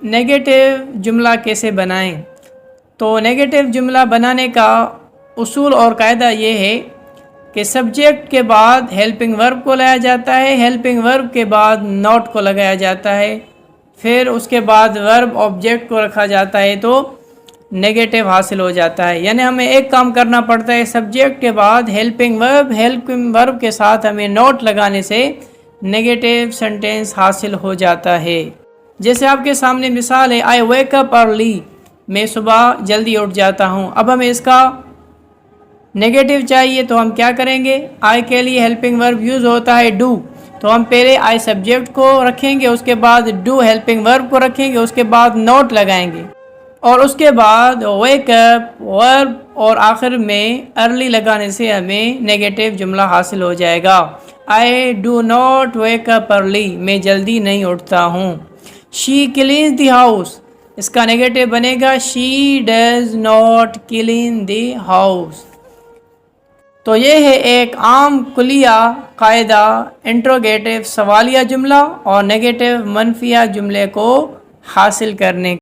Negative जुमला कैसे बनाएं। तो नेगेटिव जुमला बनाने का उसूल और कायदा ये है कि सब्जेक्ट के बाद हेल्पिंग वर्ब को लाया जाता है, हेल्पिंग वर्ब के बाद नॉट को लगाया जाता है, फिर उसके बाद वर्ब ऑब्जेक्ट को रखा जाता है तो नेगेटिव हासिल हो जाता है। यानी हमें एक काम करना पड़ता है, सब्जेक्ट के बाद हेल्पिंग वर्ब के साथ हमें नॉट लगाने से नेगेटिव सेंटेंस हासिल हो जाता है। जैसे आपके सामने मिसाल है, आई वेक अप अर्ली, मैं सुबह जल्दी उठ जाता हूँ। अब हमें इसका नेगेटिव चाहिए तो हम क्या करेंगे, आई के लिए हेल्पिंग वर्ब यूज़ होता है डू, तो हम पहले आई सब्जेक्ट को रखेंगे, उसके बाद डू हेल्पिंग वर्ब को रखेंगे, उसके बाद नॉट लगाएंगे और उसके बाद वेक अप वर्ब और आखिर में अर्ली लगाने से हमें नेगेटिव जुमला हासिल हो जाएगा। I do not wake up early, मैं जल्दी नहीं उठता हूँ। शी क्लीन्स द हाउस, इसका नेगेटिव बनेगा she does not clean the house. तो ये है एक आम कुलिया कायदा इंट्रोगेटिव सवालिया जुमला और नेगेटिव मनफिया जुमले को हासिल करने